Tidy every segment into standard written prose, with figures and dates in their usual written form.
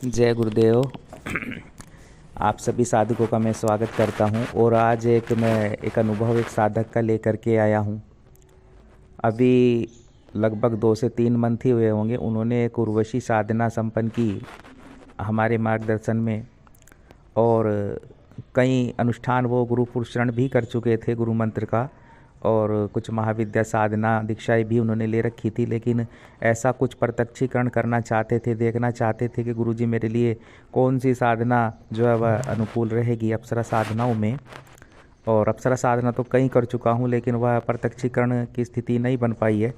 जय गुरुदेव। आप सभी साधकों का मैं स्वागत करता हूं और आज मैं एक अनुभव एक साधक का लेकर के आया हूं। अभी लगभग 2 से 3 मंथ ही हुए होंगे, उन्होंने एक उर्वशी साधना संपन्न की हमारे मार्गदर्शन में, और कई अनुष्ठान वो गुरु पुरस्रण भी कर चुके थे गुरु मंत्र का, और कुछ महाविद्या साधना दीक्षाएं भी उन्होंने ले रखी थी। लेकिन ऐसा कुछ प्रत्यक्षीकरण करना चाहते थे, देखना चाहते थे कि गुरुजी मेरे लिए कौन सी साधना जो है वह अनुकूल रहेगी अप्सरा साधनाओं में। और अप्सरा साधना तो कई कर चुका हूँ, लेकिन वह प्रत्यक्षीकरण की स्थिति नहीं बन पाई है।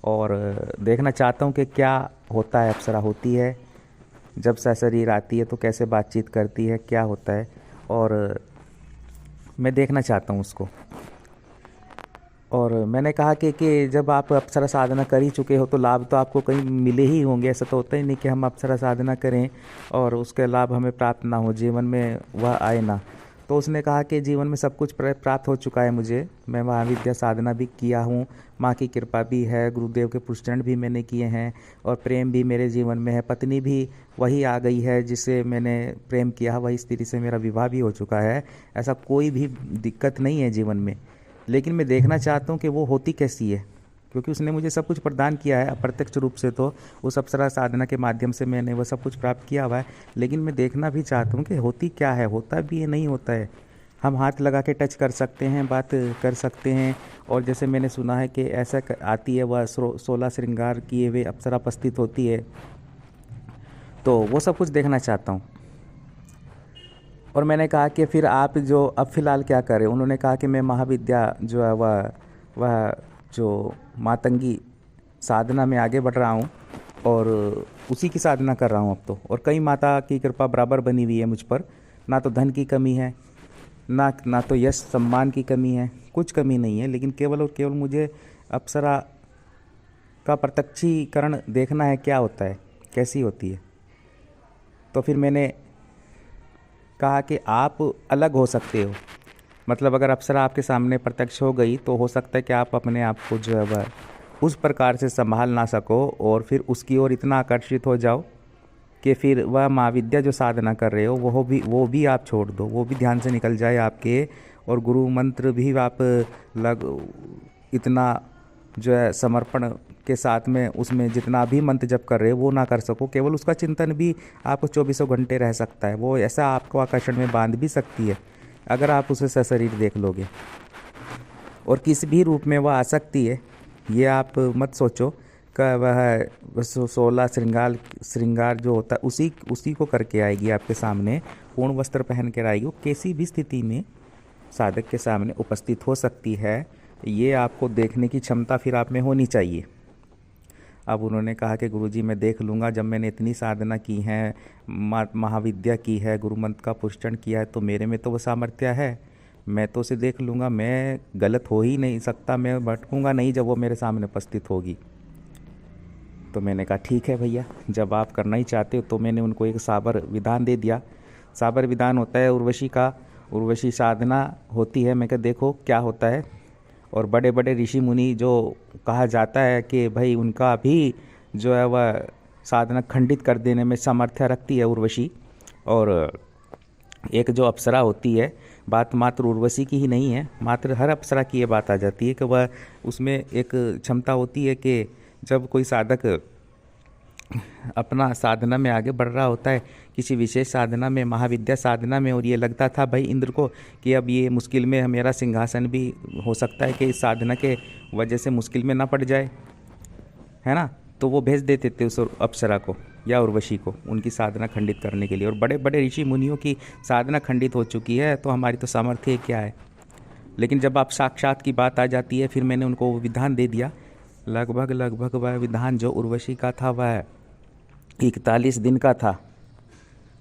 और देखना चाहता हूँ कि क्या होता है, अप्सरा होती है जब सशरीर आती है तो कैसे बातचीत करती है, क्या होता है, और मैं देखना चाहता हूँ उसको। और मैंने कहा कि जब आप अप्सरा साधना कर ही चुके हो तो लाभ तो आपको कहीं मिले ही होंगे। ऐसा तो होता ही नहीं कि हम अप्सरा साधना करें और उसके लाभ हमें प्राप्त ना हो, जीवन में वह आए ना। तो उसने कहा कि जीवन में सब कुछ प्राप्त हो चुका है मुझे, मैं महाविद्या साधना भी किया हूँ, माँ की कृपा भी है, गुरुदेव के पुरस्कार भी मैंने किए हैं, और प्रेम भी मेरे जीवन में है, पत्नी भी वही आ गई है जिससे मैंने प्रेम किया, वही स्त्री से मेरा विवाह भी हो चुका है। ऐसा कोई भी दिक्कत नहीं है जीवन में। लेकिन मैं देखना चाहता हूँ कि वो होती कैसी है, क्योंकि उसने मुझे सब कुछ प्रदान किया है अप्रत्यक्ष रूप से। तो उस अप्सरा साधना के माध्यम से मैंने वह सब कुछ प्राप्त किया हुआ है। लेकिन मैं देखना भी चाहता हूँ कि होती क्या है, होता भी है नहीं होता है। हम हाथ लगा के टच कर सकते हैं, बात कर सकते हैं, और जैसे मैंने सुना है कि ऐसा आती है वह 16 श्रृंगार किए हुए अप्सरा उपस्थित होती है। तो वो सब कुछ देखना चाहता हूँ। और मैंने कहा कि फिर आप जो अब फ़िलहाल क्या करें। उन्होंने कहा कि मैं महाविद्या जो है वह जो मातंगी साधना में आगे बढ़ रहा हूँ और उसी की साधना कर रहा हूँ अब तो। और कई माता की कृपा बराबर बनी हुई है मुझ पर, ना तो धन की कमी है, ना तो यश सम्मान की कमी है, कुछ कमी नहीं है। लेकिन केवल और केवल मुझे अप्सरा का प्रत्यक्षीकरण देखना है, क्या होता है, कैसी होती है। तो फिर मैंने कहा कि आप अलग हो सकते हो, मतलब अगर अप्सरा आपके सामने प्रत्यक्ष हो गई तो हो सकता है कि आप अपने आप को जो है वह उस प्रकार से संभाल ना सको और फिर उसकी ओर इतना आकर्षित हो जाओ कि फिर वह महाविद्या जो साधना कर रहे हो वो भी आप छोड़ दो, वो भी ध्यान से निकल जाए आपके। और गुरु मंत्र भी आप इतना जो है समर्पण के साथ में उसमें जितना भी मंत्र जप कर रहे हो वो ना कर सको, केवल उसका चिंतन भी आपको 24 घंटे रह सकता है। वो ऐसा आपको आकर्षण में बांध भी सकती है अगर आप उसे सशरीर देख लोगे। और किसी भी रूप में वह आ सकती है, ये आप मत सोचो कि वह 16 श्रृंगार जो होता है उसी को करके आएगी आपके सामने, पूर्ण वस्त्र पहन कर आएगी। वो किसी भी स्थिति में साधक के सामने उपस्थित हो सकती है। ये आपको देखने की क्षमता फिर आप में होनी चाहिए। अब उन्होंने कहा कि गुरुजी मैं देख लूँगा, जब मैंने इतनी साधना की है, महाविद्या की है, गुरु मंत्र का पुष्टन किया है, तो मेरे में तो वो सामर्थ्य है, मैं तो उसे देख लूँगा, मैं गलत हो ही नहीं सकता, मैं भटकूँगा नहीं जब वो मेरे सामने उपस्थित होगी। तो मैंने कहा ठीक है भैया, जब आप करना ही चाहते हो। तो मैंने उनको एक साबर विधान दे दिया। साबर विधान होता है उर्वशी का, उर्वशी साधना होती है। मैं कहा देखो क्या होता है। और बड़े बड़े ऋषि मुनि जो कहा जाता है कि भाई उनका भी जो है वह साधना खंडित कर देने में सामर्थ्य रखती है उर्वशी। और एक जो अप्सरा होती है, बात मात्र उर्वशी की ही नहीं है, मात्र हर अप्सरा की ये बात आ जाती है कि वह उसमें एक क्षमता होती है कि जब कोई साधक अपना साधना में आगे बढ़ रहा होता है, किसी विशेष साधना में, महाविद्या साधना में, और ये लगता था भाई इंद्र को कि अब ये मुश्किल में मेरा सिंहासन भी हो सकता है कि इस साधना के वजह से मुश्किल में ना पड़ जाए, है ना। तो वो भेज देते थे उस अप्सरा को या उर्वशी को उनकी साधना खंडित करने के लिए। और बड़े बड़े ऋषि मुनियों की साधना खंडित हो चुकी है, तो हमारी तो सामर्थ्य क्या है। लेकिन जब आप साक्षात की बात आ जाती है, फिर मैंने उनको वो विधान दे दिया। लगभग वह विधान जो उर्वशी का था वह 41 दिन का था।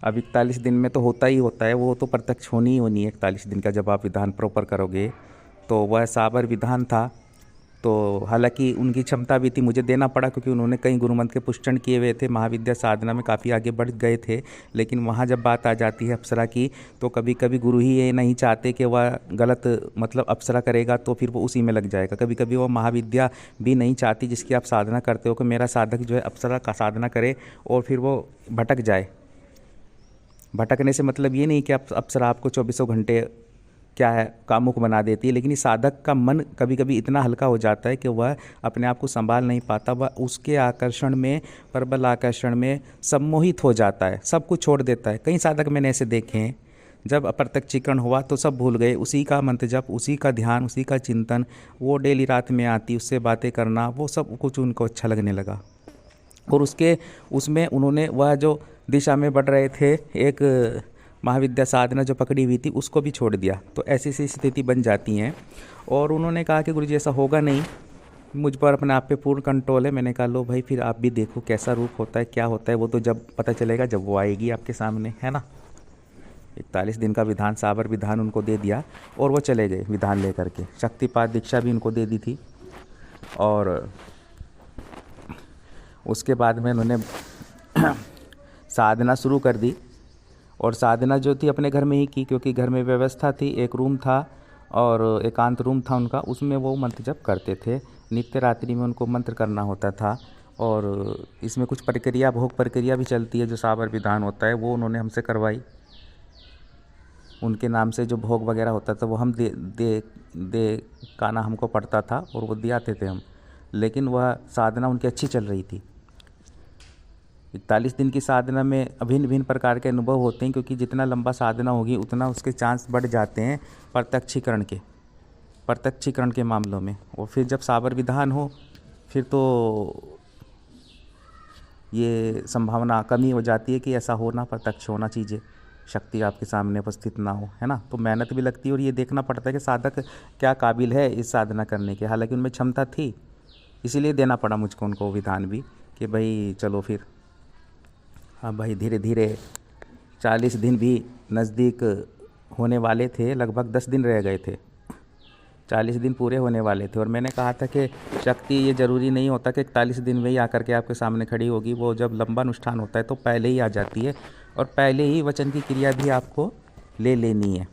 अब 41 दिन में तो होता ही होता है, वो तो प्रत्यक्ष होनी ही होनी है 41 दिन का। जब आप विधान प्रॉपर करोगे तो वह साबर विधान था। तो हालांकि उनकी क्षमता भी थी, मुझे देना पड़ा क्योंकि उन्होंने कई गुरु मंत्र के पुष्टन किए हुए थे, महाविद्या साधना में काफ़ी आगे बढ़ गए थे। लेकिन वहाँ जब बात आ जाती है अप्सरा की, तो कभी कभी गुरु ही ये नहीं चाहते कि वह गलत मतलब अप्सरा करेगा तो फिर वो उसी में लग जाएगा। कभी कभी वो महाविद्या भी नहीं चाहती जिसकी आप साधना करते हो कि मेरा साधक जो है अप्सरा का साधना करे और फिर वो भटक जाए। भटकने से मतलब ये नहीं कि अप्सरा आपको चौबीसों घंटे क्या है कामुक बना देती है, लेकिन इस साधक का मन कभी कभी इतना हल्का हो जाता है कि वह अपने आप को संभाल नहीं पाता, वह उसके आकर्षण में, प्रबल आकर्षण में सम्मोहित हो जाता है, सब कुछ छोड़ देता है। कई साधक मैंने ऐसे देखे हैं, जब अप्रत्यक्षीकरण हुआ तो सब भूल गए, उसी का मंत्र जप, उसी का ध्यान, उसी का चिंतन, वो डेली रात में आती उससे बातें करना, वो सब कुछ उनको अच्छा लगने लगा। और उसमें उन्होंने वह जो दिशा में बढ़ रहे थे, एक महाविद्या साधना जो पकड़ी हुई थी उसको भी छोड़ दिया। तो ऐसी सी स्थिति बन जाती हैं। और उन्होंने कहा कि गुरुजी ऐसा होगा नहीं, मुझ पर अपने आप पे पूर्ण कंट्रोल है। मैंने कहा लो भाई फिर आप भी देखो कैसा रूप होता है, क्या होता है, वो तो जब पता चलेगा जब वो आएगी आपके सामने, है ना। 41 दिन का विधान, साबर विधान उनको दे दिया और वो चले गए विधान लेकर के। शक्तिपात दीक्षा भी उनको दे दी थी। और उसके बाद में उन्होंने साधना शुरू कर दी। और साधना जो थी अपने घर में ही की, क्योंकि घर में व्यवस्था थी, एक रूम था और एकांत रूम था उनका, उसमें वो मंत्र जप करते थे। नित्य रात्रि में उनको मंत्र करना होता था। और इसमें कुछ प्रक्रिया, भोग प्रक्रिया भी चलती है, जो साबर विधान होता है वो उन्होंने हमसे करवाई। उनके नाम से जो भोग वगैरह होता था वो हम दे काना हमको पड़ता था और वो दियाते थे हम। लेकिन वह साधना उनकी अच्छी चल रही थी। 41 दिन की साधना में भिन्न भिन्न प्रकार के अनुभव होते हैं, क्योंकि जितना लंबा साधना होगी उतना उसके चांस बढ़ जाते हैं प्रत्यक्षीकरण के मामलों में। और फिर जब साबर विधान हो फिर तो ये संभावना कमी हो जाती है कि ऐसा होना, प्रत्यक्ष होना, चीज़ें, शक्ति आपके सामने उपस्थित ना हो, है ना। तो मेहनत भी लगती है और ये देखना पड़ता है कि साधक क्या काबिल है इस साधना करने के। हालांकि उनमें क्षमता थी, इसीलिए देना पड़ा मुझको उनको विधान भी, कि भाई चलो फिर। हाँ भाई, धीरे धीरे 40 दिन भी नज़दीक होने वाले थे, लगभग 10 दिन रह गए थे, 40 दिन पूरे होने वाले थे। और मैंने कहा था कि शक्ति ये ज़रूरी नहीं होता कि 41 दिन में ही आकर के आपके सामने खड़ी होगी, वो जब लंबा अनुष्ठान होता है तो पहले ही आ जाती है। और पहले ही वचन की क्रिया भी आपको ले लेनी है।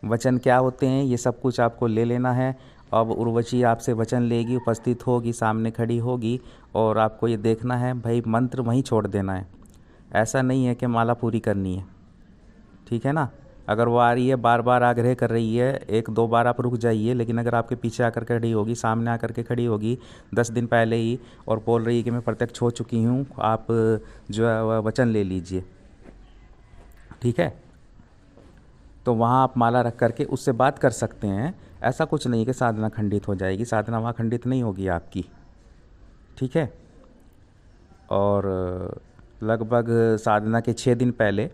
वचन क्या होते हैं ये सब कुछ आपको ले लेना है। अब उर्वशी आपसे वचन लेगी, उपस्थित होगी, सामने खड़ी होगी, और आपको ये देखना है भाई मंत्र वहीं छोड़ देना है। ऐसा नहीं है कि माला पूरी करनी है, ठीक है ना। अगर वो आ रही है, बार बार आग्रह कर रही है, 1-2 बार आप रुक जाइए, लेकिन अगर आपके पीछे आकर खड़ी होगी, सामने आकर के खड़ी होगी 10 दिन पहले ही, और बोल रही है कि मैं प्रत्यक्ष हो चुकी हूँ, आप जो है वचन ले लीजिए, ठीक है, तो वहाँ आप माला रख करके उससे बात कर सकते हैं। ऐसा कुछ नहीं कि साधना खंडित हो जाएगी, साधना वहाँ खंडित नहीं होगी आपकी, ठीक है। और लगभग साधना के 6 दिन पहले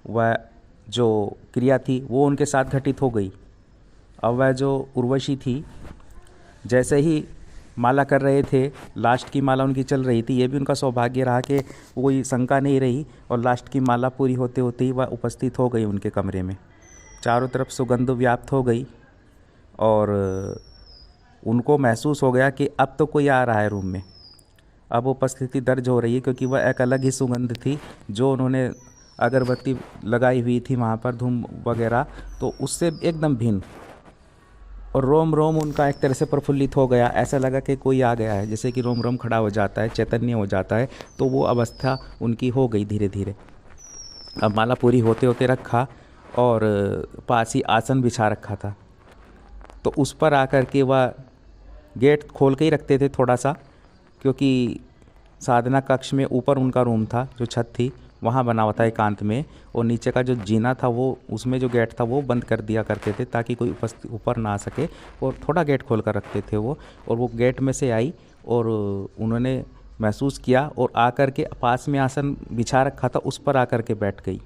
वह जो क्रिया थी वो उनके साथ घटित हो गई। अब वह जो उर्वशी थी, जैसे ही माला कर रहे थे, लास्ट की माला उनकी चल रही थी, ये भी उनका सौभाग्य रहा कि कोई शंका नहीं रही, और लास्ट की माला पूरी होते होते ही वह उपस्थित हो गई उनके कमरे में। चारों तरफ सुगंध व्याप्त हो गई और उनको महसूस हो गया कि अब तो कोई आ रहा है रूम में, अब उपस्थिति दर्ज हो रही है, क्योंकि वह एक अलग ही सुगंध थी जो उन्होंने अगरबत्ती लगाई हुई थी वहाँ पर, धूम वगैरह, तो उससे एकदम भिन्न। और रोम रोम उनका एक तरह से प्रफुल्लित हो गया, ऐसा लगा कि कोई आ गया है, जैसे कि रोम रोम खड़ा हो जाता है, चैतन्य हो जाता है। तो वो अवस्था उनकी हो गई धीरे धीरे। अब माला पूरी होते होते रखा और पास ही आसन बिछा रखा था, तो उस पर आकर के वह गेट खोल के ही रखते थे थोड़ा सा, क्योंकि साधना कक्ष में ऊपर उनका रूम था, जो छत थी वहाँ बना हुआ था एकांत में, और नीचे का जो जीना था वो, उसमें जो गेट था वो बंद कर दिया करते थे ताकि कोई ऊपर ना आ सके, और थोड़ा गेट खोल कर रखते थे वो। और वो गेट में से आई और उन्होंने महसूस किया और आकर के पास में आसन बिछा रखा था उस पर आकर के बैठ गई।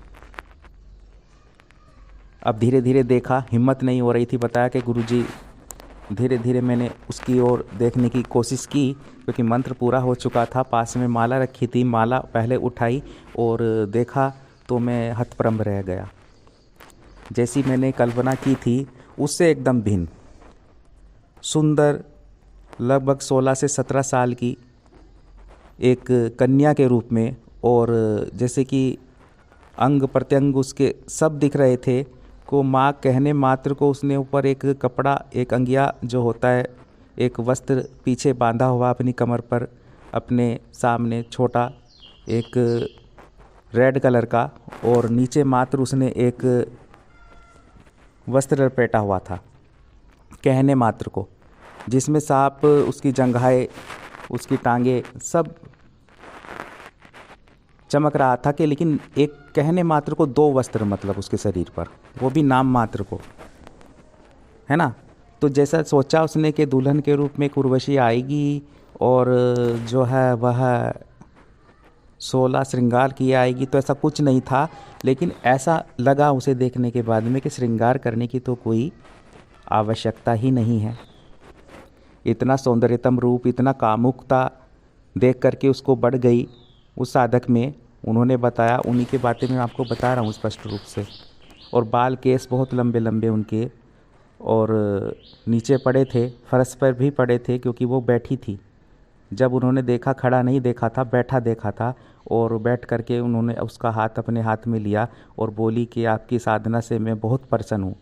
अब धीरे धीरे देखा, हिम्मत नहीं हो रही थी, बताया कि गुरुजी, धीरे धीरे मैंने उसकी ओर देखने की कोशिश की, क्योंकि मंत्र पूरा हो चुका था, पास में माला रखी थी, माला पहले उठाई और देखा तो मैं हतप्रंभ रह गया। जैसी मैंने कल्पना की थी उससे एकदम भिन्न, सुंदर, लगभग 16 से 17 साल की एक कन्या के रूप में, और जैसे कि अंग प्रत्यंग उसके सब दिख रहे थे, को माँ कहने मात्र को उसने ऊपर एक कपड़ा, एक अंगिया जो होता है, एक वस्त्र पीछे बांधा हुआ अपनी कमर पर, अपने सामने छोटा एक रेड कलर का, और नीचे मात्र उसने एक वस्त्र लपेटा हुआ था कहने मात्र को, जिसमें सांप, उसकी जंघाएं, उसकी टांगे सब चमक रहा था कि, लेकिन एक कहने मात्र को 2 वस्त्र मतलब उसके शरीर पर, वो भी नाम मात्र को, है ना। तो जैसा सोचा उसने कि दुल्हन के रूप में एक उर्वशी आएगी और जो है वह 16 श्रृंगार किए आएगी, तो ऐसा कुछ नहीं था। लेकिन ऐसा लगा उसे देखने के बाद में कि श्रृंगार करने की तो कोई आवश्यकता ही नहीं है। इतना सौंदर्यतम रूप, इतना कामुकता देख करके उसको बढ़ गई उस साधक में। उन्होंने बताया, उन्हीं की बातें मैं आपको बता रहा हूँ स्पष्ट रूप से। और बाल केस बहुत लंबे लंबे उनके, और नीचे पड़े थे, फर्श पर भी पड़े थे, क्योंकि वो बैठी थी। जब उन्होंने देखा, खड़ा नहीं देखा था, बैठा देखा था, और बैठ करके उन्होंने उसका हाथ अपने हाथ में लिया और बोली कि आपकी साधना से मैं बहुत प्रसन्न हूँ,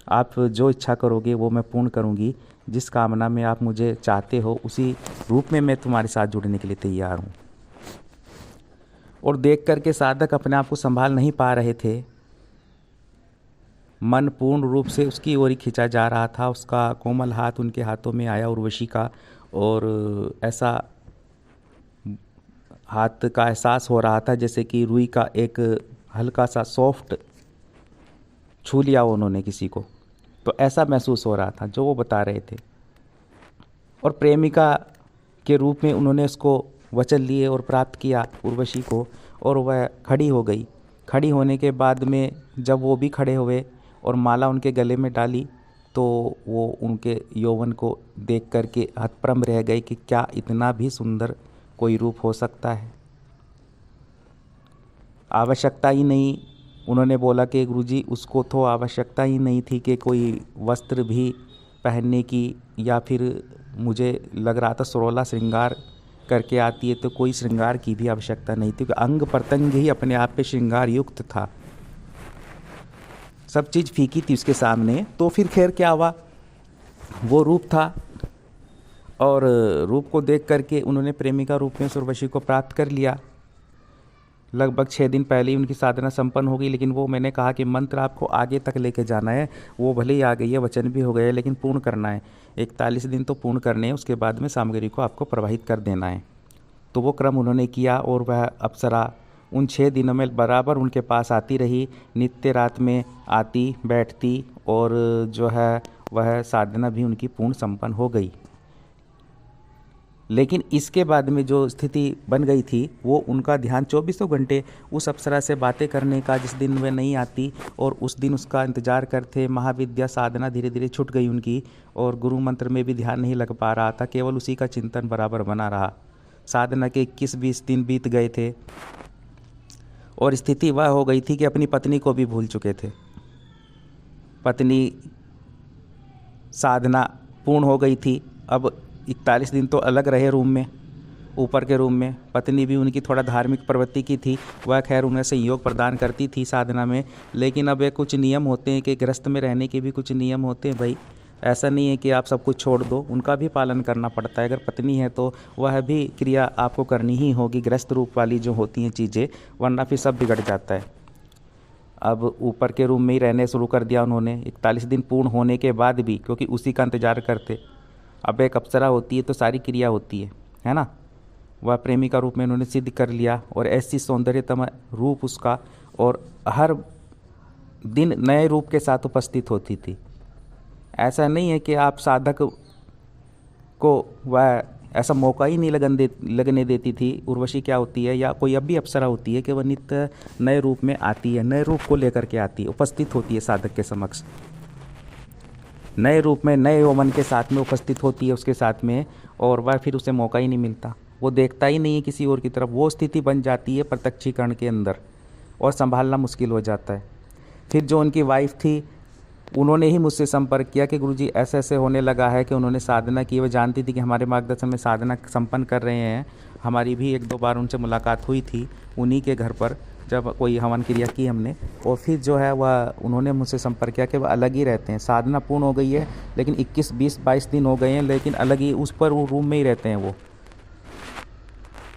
आप जो इच्छा करोगे वो मैं पूर्ण करूँगी, जिस कामना में आप मुझे चाहते हो उसी रूप में मैं तुम्हारे साथ जुड़ने के लिए तैयार हूँ। और देख करके साधक अपने आप को संभाल नहीं पा रहे थे, मन पूर्ण रूप से उसकी ओर ही खींचा जा रहा था। उसका कोमल हाथ उनके हाथों में आया उर्वशी का, और ऐसा हाथ का एहसास हो रहा था जैसे कि रुई का एक हल्का सा सॉफ्ट छू लिया उन्होंने किसी को, तो ऐसा महसूस हो रहा था जो वो बता रहे थे। और प्रेमिका के रूप में उन्होंने उसको वचन लिए और प्राप्त किया उर्वशी को, और वह खड़ी हो गई। खड़ी होने के बाद में जब वो भी खड़े हुए और माला उनके गले में डाली, तो वो उनके यौवन को देख करके हतप्रम रह गए कि क्या इतना भी सुंदर कोई रूप हो सकता है। आवश्यकता ही नहीं, उन्होंने बोला कि गुरुजी उसको तो आवश्यकता ही नहीं थी कि कोई वस्त्र भी पहनने की, या फिर मुझे लग रहा था 16 श्रृंगार करके आती है तो कोई श्रृंगार की भी आवश्यकता नहीं थी, क्योंकि अंग प्रत्यंग ही अपने आप पे श्रृंगार युक्त था, सब चीज़ फीकी थी उसके सामने। तो फिर खैर क्या हुआ, वो रूप था, और रूप को देख करके उन्होंने प्रेमिका रूप में उर्वशी को प्राप्त कर लिया। लगभग 6 दिन पहले ही उनकी साधना संपन्न हो गई। लेकिन वो मैंने कहा कि मंत्र आपको आगे तक लेके जाना है, वो भले ही आ गई है, वचन भी हो गए, लेकिन पूर्ण करना है। 41 दिन तो पूर्ण करने हैं, उसके बाद में सामग्री को आपको प्रवाहित कर देना है। तो वो क्रम उन्होंने किया, और वह अप्सरा उन 6 दिनों में बराबर उनके पास आती रही, नित्य रात में आती बैठती, और जो है वह साधना भी उनकी पूर्ण संपन्न हो गई। लेकिन इसके बाद में जो स्थिति बन गई थी, वो उनका ध्यान 24 घंटे उस अप्सरा से बातें करने का, जिस दिन वह नहीं आती, और उस दिन उसका इंतज़ार करते। महाविद्या साधना धीरे धीरे छूट गई उनकी, और गुरु मंत्र में भी ध्यान नहीं लग पा रहा था, केवल उसी का चिंतन बराबर बना रहा। साधना के 21-20 दिन बीत गए थे, और स्थिति वह हो गई थी कि अपनी पत्नी को भी भूल चुके थे। पत्नी साधना पूर्ण हो गई थी, अब 41 दिन तो अलग रहे रूम में, ऊपर के रूम में। पत्नी भी उनकी थोड़ा धार्मिक प्रवृत्ति की थी, वह खैर उन्हें सहयोग प्रदान करती थी साधना में। लेकिन अब ये कुछ नियम होते हैं कि गृहस्थ में रहने के भी कुछ नियम होते हैं भाई। ऐसा नहीं है कि आप सब कुछ छोड़ दो, उनका भी पालन करना पड़ता है। अगर पत्नी है तो वह भी क्रिया आपको करनी ही होगी, गृहस्थ रूप वाली जो होती हैं चीज़ें, वरना फिर सब बिगड़ जाता है। अब ऊपर के रूम में ही रहने शुरू कर दिया उन्होंने 41 दिन पूर्ण होने के बाद भी, क्योंकि उसी का इंतज़ार करते। अब एक अप्सरा होती है तो सारी क्रिया होती है ना। वह प्रेमिका रूप में उन्होंने सिद्ध कर लिया, और ऐसी सौंदर्यतम रूप उसका, और हर दिन नए रूप के साथ उपस्थित होती थी। ऐसा नहीं है कि आप साधक को वह ऐसा मौका ही नहीं लगने देती थी। उर्वशी क्या होती है, या कोई अब भी अप्सरा होती है, कि वह नित्य नए रूप में आती है, नए रूप को लेकर के आती है, उपस्थित होती है साधक के समक्ष, नए रूप में, नए यौवन के साथ में उपस्थित होती है उसके साथ में, और वह फिर उसे मौका ही नहीं मिलता, वो देखता ही नहीं है किसी और की तरफ। वो स्थिति बन जाती है प्रत्यक्षीकरण के अंदर, और संभालना मुश्किल हो जाता है। फिर जो उनकी वाइफ थी, उन्होंने ही मुझसे संपर्क किया कि गुरुजी ऐसे ऐसे होने लगा है, कि उन्होंने साधना की। वह जानती थी कि हमारे मार्गदर्शन में साधना संपन्न कर रहे हैं। हमारी भी 1-2 बार उनसे मुलाकात हुई थी उन्हीं के घर पर, जब कोई हवन क्रिया की हमने। और फिर जो है वह उन्होंने मुझसे संपर्क किया कि वह अलग ही रहते हैं। साधना पूर्ण हो गई है, लेकिन 21, 20, 22 दिन हो गए हैं, लेकिन अलग ही उस पर वो रूम में ही रहते हैं वो।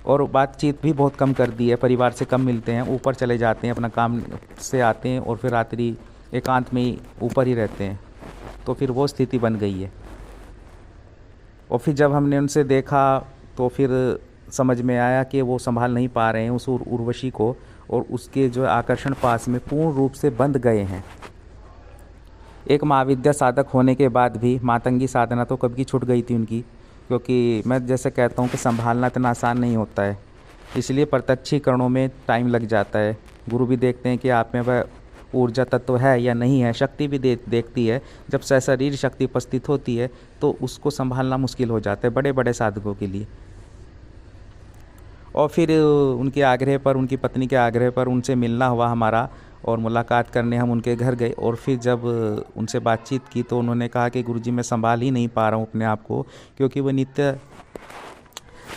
और बातचीत भी बहुत कम कर दी है, परिवार से कम मिलते हैं, ऊपर चले जाते हैं, अपना काम से आते हैं और फिर रात्रि एकांत में ही ऊपर ही रहते हैं। तो फिर वो स्थिति बन गई है। और फिर जब हमने उनसे देखा तो फिर समझ में आया कि वो संभाल नहीं पा रहे हैं उस उर्वशी को, और उसके जो आकर्षण पास में पूर्ण रूप से बंध गए हैं। एक महाविद्या साधक होने के बाद भी मातंगी साधना तो कब की छूट गई थी उनकी, क्योंकि मैं जैसे कहता हूँ कि संभालना इतना आसान नहीं होता है, इसलिए प्रत्यक्षीकरणों में टाइम लग जाता है। गुरु भी देखते हैं कि आप में वह ऊर्जा तत्व है या नहीं है, शक्ति भी देखती है। जब सशरीर शक्ति उपस्थित होती है तो उसको संभालना मुश्किल हो जाता है बड़े बड़े साधकों के लिए। और फिर उनके आग्रह पर, उनकी पत्नी के आग्रह पर उनसे मिलना हुआ हमारा, और मुलाकात करने हम उनके घर गए। और फिर जब उनसे बातचीत की तो उन्होंने कहा कि गुरुजी मैं संभाल ही नहीं पा रहा हूँ अपने आप को, क्योंकि वो नित्य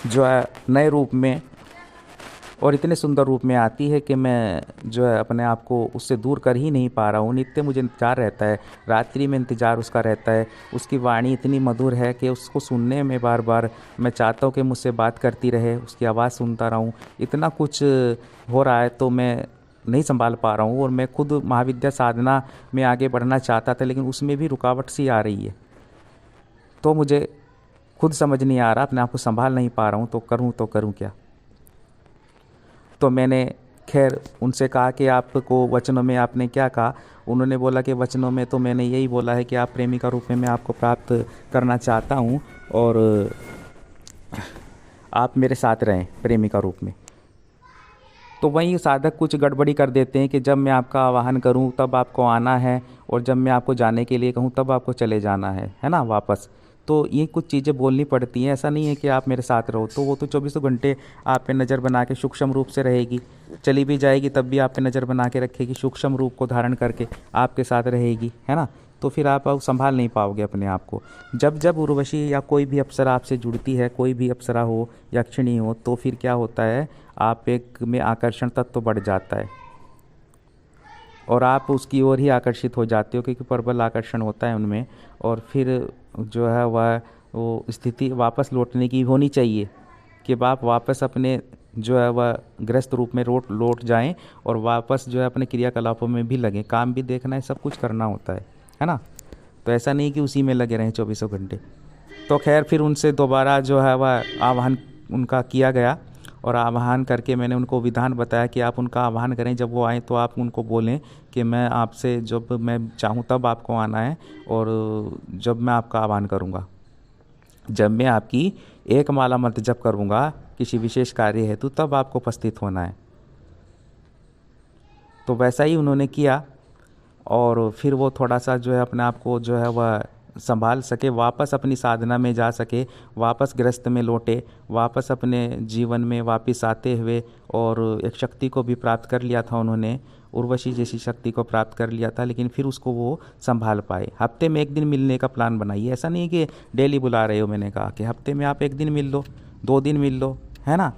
जो है नए रूप में और इतने सुंदर रूप में आती है कि मैं जो है अपने आप को उससे दूर कर ही नहीं पा रहा हूँ। नित्य मुझे इंतजार रहता है, रात्रि में इंतज़ार उसका रहता है। उसकी वाणी इतनी मधुर है कि उसको सुनने में बार बार मैं चाहता हूँ कि मुझसे बात करती रहे, उसकी आवाज़ सुनता रहूँ। इतना कुछ हो रहा है तो मैं नहीं संभाल पा रहा हूँ। और मैं खुद महाविद्या साधना में आगे बढ़ना चाहता था, लेकिन उसमें भी रुकावट सी आ रही है। तो मुझे खुद समझ नहीं आ रहा, अपने आप को संभाल नहीं पा रहा हूँ, तो करूँ क्या। तो मैंने खैर उनसे कहा कि आपको वचनों में आपने क्या कहा। उन्होंने बोला कि वचनों में तो मैंने यही बोला है कि आप प्रेमी का रूप में मैं आपको प्राप्त करना चाहता हूँ और आप मेरे साथ रहें प्रेमी का रूप में। तो वहीं साधक कुछ गड़बड़ी कर देते हैं कि जब मैं आपका आवाहन करूं तब आपको आना है, और जब मैं आपको जाने के लिए कहूं तब आपको चले जाना है ना, वापस। तो ये कुछ चीज़ें बोलनी पड़ती हैं। ऐसा नहीं है कि आप मेरे साथ रहो, तो वो तो 24 घंटे आप पे नज़र बना के सूक्ष्म रूप से रहेगी, चली भी जाएगी तब भी आप पे नज़र बना के रखेगी, सूक्ष्म रूप को धारण करके आपके साथ रहेगी, है ना। तो फिर आप संभाल नहीं पाओगे अपने आप को। जब जब उर्वशी या कोई भी अप्सरा आपसे जुड़ती है, कोई भी अप्सरा हो, यक्षिणी हो, तो फिर क्या होता है, आप एक में आकर्षण तत्व तो बढ़ जाता है और आप उसकी ओर ही आकर्षित हो जाते हो, क्योंकि प्रबल आकर्षण होता है उनमें। और फिर जो है वह वो स्थिति वापस लौटने की होनी चाहिए कि आप वापस अपने जो है वह ग्रस्त रूप में लौट जाएं और वापस जो है अपने क्रियाकलापों में भी लगें, काम भी देखना है, सब कुछ करना होता है ना। तो ऐसा नहीं कि उसी में लगे रहें 24 घंटे। तो खैर फिर उनसे दोबारा जो है वह आह्वान उनका किया गया, और आह्वान करके मैंने उनको विधान बताया कि आप उनका आह्वान करें, जब वो आएँ तो आप उनको बोलें कि मैं आपसे जब मैं चाहूँ तब आपको आना है, और जब मैं आपका आह्वान करूँगा, जब मैं आपकी एक माला मंत्र जप करूँगा किसी विशेष कार्य हेतु, तब आपको उपस्थित होना है। तो वैसा ही उन्होंने किया, और फिर वो थोड़ा सा जो है अपने आप को जो है वह संभाल सके, वापस अपनी साधना में जा सके, वापस गृहस्थ में लौटे, वापस अपने जीवन में वापस आते हुए। और एक शक्ति को भी प्राप्त कर लिया था उन्होंने, उर्वशी जैसी शक्ति को प्राप्त कर लिया था, लेकिन फिर उसको वो संभाल पाए। हफ्ते में एक दिन मिलने का प्लान बनाइए, ऐसा नहीं कि डेली बुला रहे हो। मैंने कहा कि हफ्ते में आप एक दिन मिल लो, 2 दिन मिल लो, है ना।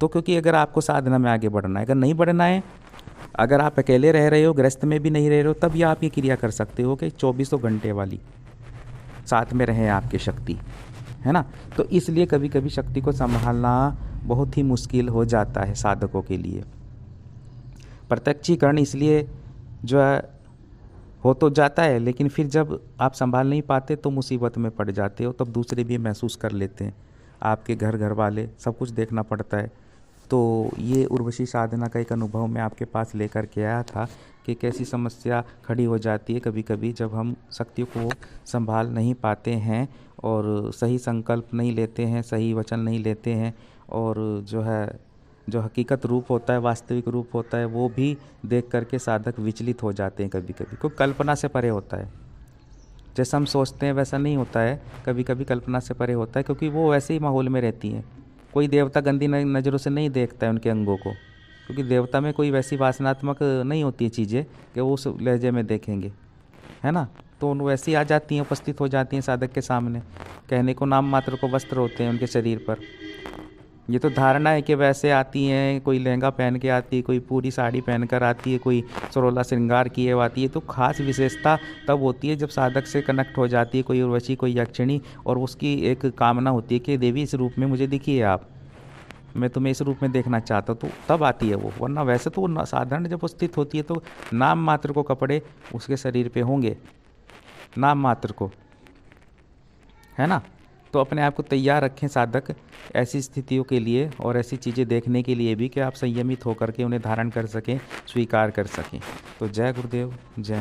तो क्योंकि अगर आपको साधना में आगे बढ़ना है, अगर नहीं बढ़ना है, अगर आप अकेले रह रहे हो, गृहस्थ में भी नहीं रह रहे हो, तब ये आप ये क्रिया कर सकते हो कि 24 घंटे वाली साथ में रहें आपकी शक्ति, है ना। तो इसलिए कभी कभी शक्ति को संभालना बहुत ही मुश्किल हो जाता है साधकों के लिए। प्रत्यक्षीकरण इसलिए जो है हो तो जाता है, लेकिन फिर जब आप संभाल नहीं पाते तो मुसीबत में पड़ जाते हो, तब दूसरे भी महसूस कर लेते हैं, आपके घर वाले, सब कुछ देखना पड़ता है। तो ये उर्वशी साधना का एक अनुभव मैं आपके पास लेकर के आया था कि कैसी समस्या खड़ी हो जाती है कभी कभी जब हम शक्तियों को संभाल नहीं पाते हैं और सही संकल्प नहीं लेते हैं, सही वचन नहीं लेते हैं, और जो है जो हकीकत रूप होता है, वास्तविक रूप होता है, वो भी देख करके साधक विचलित हो जाते हैं कभी कभी, क्योंकि कल्पना से परे होता है। जैसा हम सोचते हैं वैसा नहीं होता है, कभी कभी कल्पना से परे होता है, क्योंकि वो वैसे ही माहौल में रहती हैं। कोई देवता गंदी नज़रों से नहीं देखता है उनके अंगों को, क्योंकि देवता में कोई वैसी वासनात्मक नहीं होती है चीज़ें कि वो उस लहजे में देखेंगे, है ना। तो वैसी आ जाती हैं, उपस्थित हो जाती हैं साधक के सामने, कहने को नाम मात्र को वस्त्र होते हैं उनके शरीर पर। ये तो धारणा है कि वैसे आती हैं, कोई लहंगा पहन के आती है, कोई पूरी साड़ी पहन कर आती है, कोई सरोला श्रृंगार किए आती है। तो खास विशेषता तब होती है जब साधक से कनेक्ट हो जाती है कोई उर्वशी, कोई यक्षिणी, और उसकी एक कामना होती है कि देवी इस रूप में मुझे दिखिए आप, मैं तुम्हें इस रूप में देखना चाहता हूँ, तो तब आती है वो, वरना वैसे तो वो साधारण जब वो स्थित होती है तो नाम मात्र को कपड़े उसके शरीर पे होंगे, नाम मात्र को, है ना। तो अपने आप को तैयार रखें साधक ऐसी स्थितियों के लिए और ऐसी चीज़ें देखने के लिए भी कि आप संयमित होकर के उन्हें धारण कर सकें, स्वीकार कर सकें। तो जय गुरुदेव, जय।